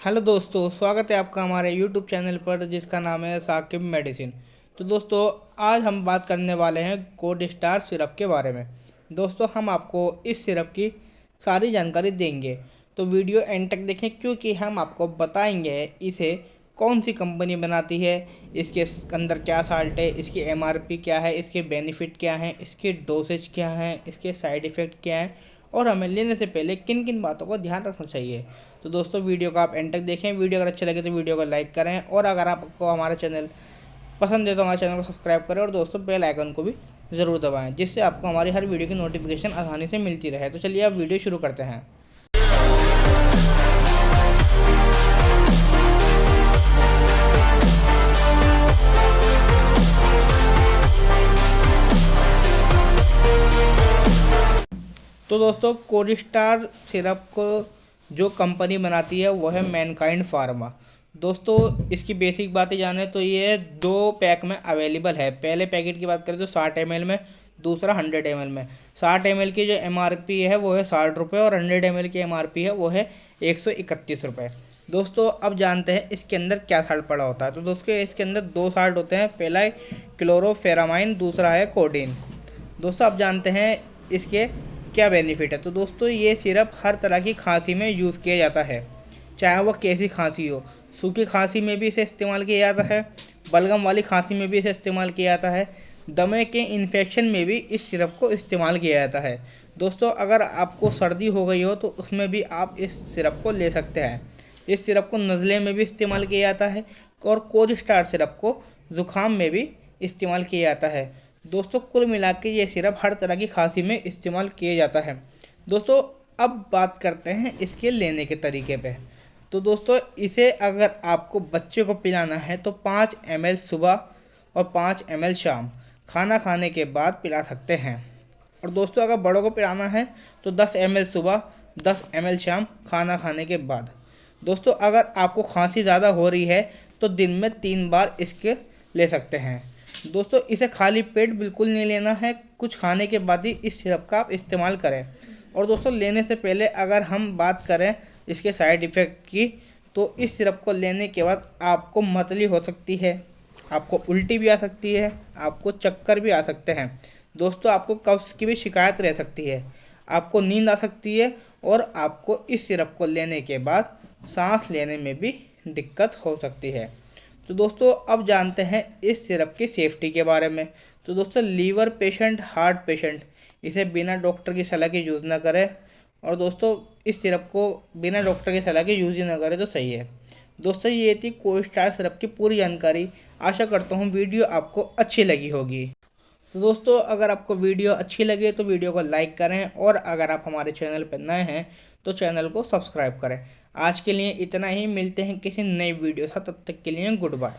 Hello दोस्तों, स्वागत है आपका हमारे यूट्यूब चैनल पर जिसका नाम है साकिब मेडिसिन। तो दोस्तों, आज हम बात करने वाले हैं कोड स्टार सिरप के बारे में। दोस्तों, हम आपको इस सिरप की सारी जानकारी देंगे, तो वीडियो एंड तक देखें क्योंकि हम आपको बताएंगे इसे कौन सी कंपनी बनाती है, इसके अंदर क्या साल्ट है, इसकी एमआरपी क्या है, इसके बेनिफिट क्या हैं, इसके डोसेज क्या हैं, इसके साइड इफ़ेक्ट क्या हैं और हमें लेने से पहले किन किन बातों को ध्यान रखना चाहिए। तो दोस्तों, वीडियो को आप एंड तक देखें। वीडियो अगर अच्छे लगे तो वीडियो को लाइक करें और अगर आपको हमारा चैनल पसंद है तो हमारे चैनल को सब्सक्राइब करें और दोस्तों बेल आइकन को भी ज़रूर दबाएं, जिससे आपको हमारी हर वीडियो की नोटिफिकेशन आसानी से मिलती रहे। तो चलिए अब वीडियो शुरू करते हैं। तो दोस्तों, कोडिस्टार सिरप को जो कंपनी बनाती है वो है मैनकाइंड फार्मा। दोस्तों, इसकी बेसिक बातें जाने तो ये 2 पैक में अवेलेबल है। पहले पैकेट की बात करें तो 60 ml में, दूसरा 100 ml में। 60 ml की जो एमआरपी है वो है 60 रुपये और 100 ml की एमआरपी है वो है 131 रुपये। दोस्तों, अब जानते हैं इसके अंदर क्या साल्ट पड़ा होता है। तो दोस्तों, इसके अंदर 2 साल्ट होते हैं, पहला है क्लोरोफेरामाइन, दूसरा है कोडीन। दोस्तों, अब जानते हैं इसके क्या बेनिफिट है। तो दोस्तों, ये सिरप हर तरह की खांसी में यूज़ किया जाता है, चाहे वह कैसी खांसी हो। सूखी खांसी में भी इसे इस्तेमाल किया जाता है, बलगम वाली खांसी में भी इसे इस्तेमाल किया जाता है, दमे के इन्फेक्शन में भी इस सिरप को इस्तेमाल किया जाता है। दोस्तों, अगर आपको सर्दी हो गई हो तो उसमें भी आप इस सिरप को ले सकते हैं। इस सिरप को नज़ले में भी इस्तेमाल किया जाता है और कोडिस्टार सिरप को ज़ुकाम में भी इस्तेमाल किया जाता है। दोस्तों, कुल मिला के ये सिरप हर तरह की खांसी में इस्तेमाल किया जाता है। दोस्तों, अब बात करते हैं इसके लेने के तरीके पे। तो दोस्तों, इसे अगर आपको बच्चे को पिलाना है तो 5 ml सुबह और 5 ml शाम खाना खाने के बाद पिला सकते हैं। और दोस्तों, अगर बड़ों को पिलाना है तो 10 ml सुबह, 10 ml शाम खाना खाने के बाद। दोस्तों, अगर आपको खांसी ज़्यादा हो रही है तो दिन में 3 बार इसके ले सकते हैं। दोस्तों, इसे खाली पेट बिल्कुल नहीं लेना है, कुछ खाने के बाद ही इस सिरप का आप इस्तेमाल करें। और दोस्तों, लेने से पहले अगर हम बात करें इसके साइड इफ़ेक्ट की, तो इस सिरप को लेने के बाद आपको मतली हो सकती है, आपको उल्टी भी आ सकती है, आपको चक्कर भी आ सकते हैं। दोस्तों, आपको कब्ज़ की भी शिकायत रह सकती है, आपको नींद आ सकती है और आपको इस सिरप को लेने के बाद सांस लेने में भी दिक्कत हो सकती है। तो दोस्तों, अब जानते हैं इस सिरप की सेफ्टी के बारे में। तो दोस्तों, लीवर पेशेंट, हार्ट पेशेंट इसे बिना डॉक्टर की सलाह के यूज़ ना करें। और दोस्तों, इस सिरप को बिना डॉक्टर की सलाह के यूज़ ही ना करें तो सही है। दोस्तों, ये थी कोस्टार सिरप की पूरी जानकारी। आशा करता हूँ वीडियो आपको अच्छी लगी होगी। तो दोस्तों, अगर आपको वीडियो अच्छी लगे तो वीडियो को लाइक करें और अगर आप हमारे चैनल पर नए हैं तो चैनल को सब्सक्राइब करें। आज के लिए इतना ही, मिलते हैं किसी नई वीडियो से, तब तक के लिए गुड बाय।